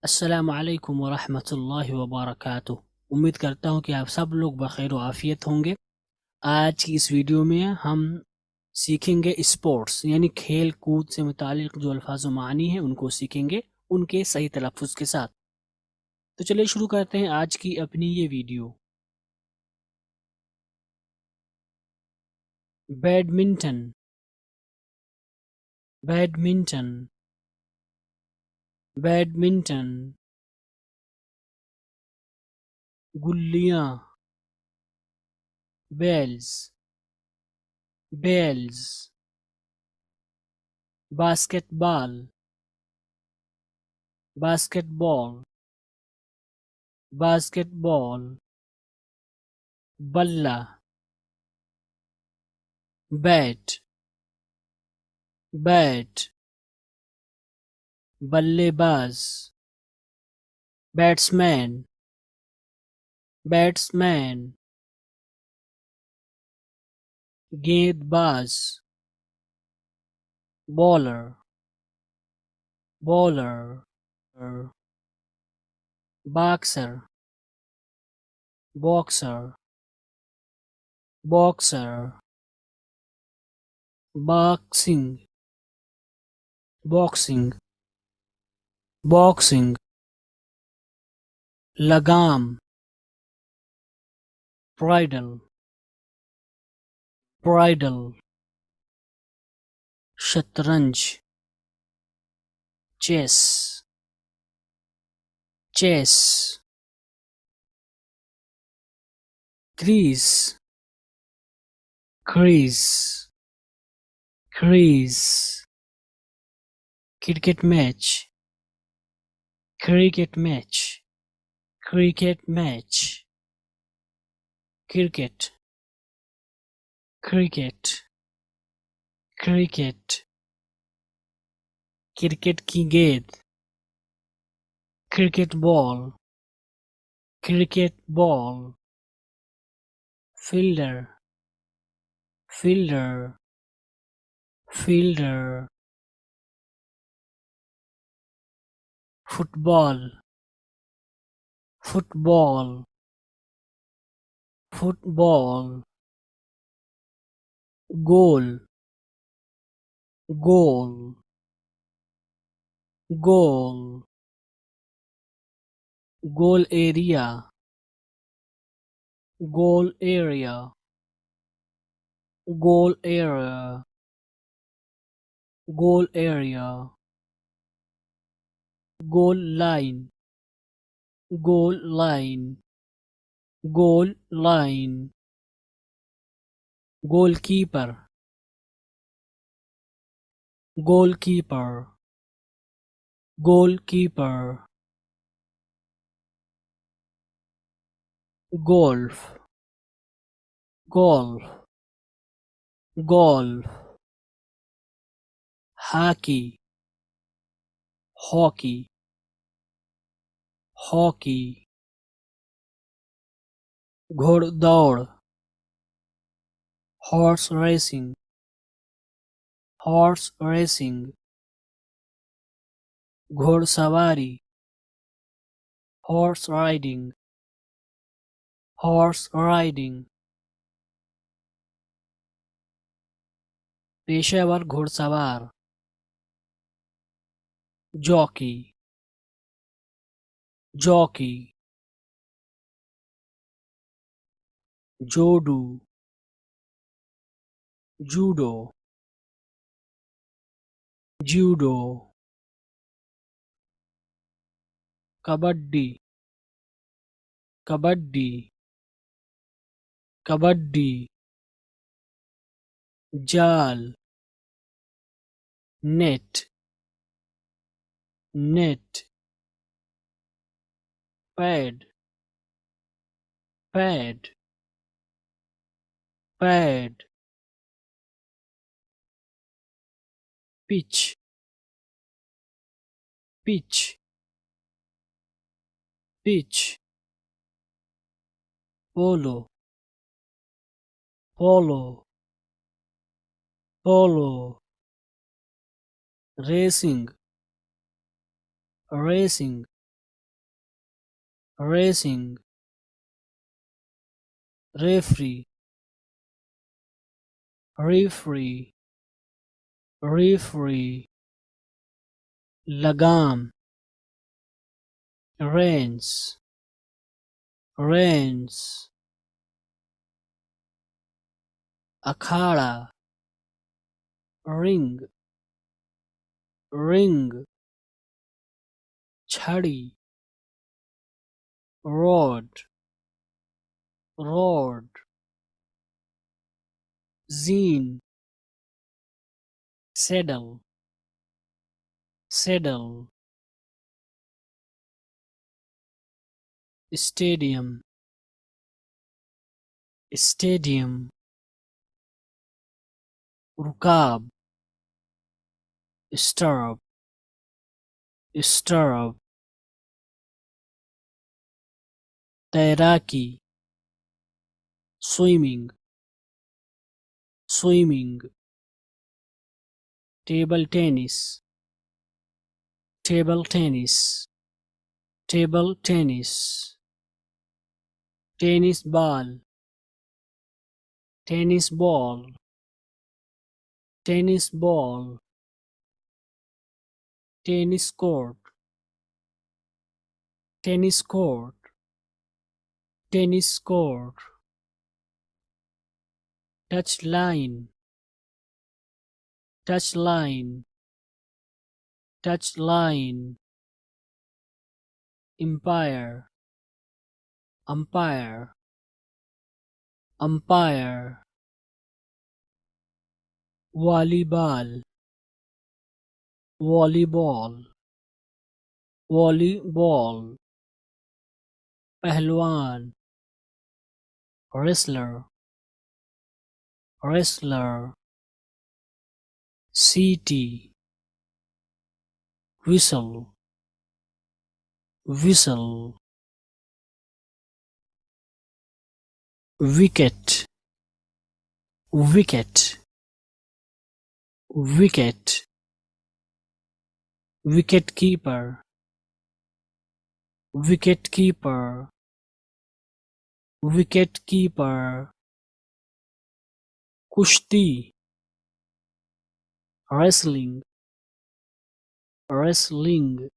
السلام علیکم ورحمۃ اللہ وبرکاتہ۔ امید کرتا ہوں کہ آپ سب لوگ بخیر و عافیت ہوں گے۔ آج کی اس ویڈیو میں ہم سیکھیں گے اسپورٹس یعنی کھیل کود سے متعلق جو الفاظ و معنی ہیں ان کو سیکھیں گے ان کے صحیح تلفظ کے ساتھ۔ تو چلیے شروع کرتے ہیں آج کی اپنی یہ ویڈیو۔ Badminton, badminton, badminton. گلیاں، bails, bails. Basketball, basketball, basketball. بلہ، بیٹ، بیٹ۔ بلے باز، بیٹسمین، بیٹسمین۔ گیند باز، bowler, bowler. Boxer, boxer, boxer. Boxing, boxing, boxing. لگام، برائڈل، برائڈل۔ شطرنج، chess, chess. Crease, crease, crease. Cricket match, cricket match, cricket match. Cricket, cricket, cricket. Cricket کی گیند، cricket ball, cricket ball. Fielder, fielder, fielder. Football, football, football. Goal, گول، گول۔ Goal area, goal area, goal area, goal area. Goal line, goal line, goal line. Goalkeeper, goalkeeper, goalkeeper. Golf, golf, golf. Hockey, hockey, hockey. گھوڑ دوڑ، horse racing, horse racing. گھوڑ سواری، horse riding, horse riding. پیشہ ور گھوڑ سوار، jockey, jockey. Judo, judo, judo. Kabaddi, kabaddi, kabaddi. جال، net, net. Pad, pad, pad. Pitch, pitch, pitch. Polo, polo, polo. Racing, racing, racing, referee, referee, referee, لگام, reins, reins, اکھاڑا, ring, ring, چھڑی, road, road, zine, saddle, saddle, stadium, stadium, رکاب, stirrup, stirrup, تیراکی, swimming, swimming, table tennis, table tennis, table tennis, tennis ball, tennis ball, tennis ball, tennis court, tennis court, tennis court, touch line, touch line, touch line, umpire, umpire, umpire, volleyball, volleyball, volleyball, پہلوان, wrestler, wrestler, city, whistle, whistle, wicket, wicket, wicket, wicket keeper, wicket keeper, wicket keeper, kushti, wrestling, wrestling,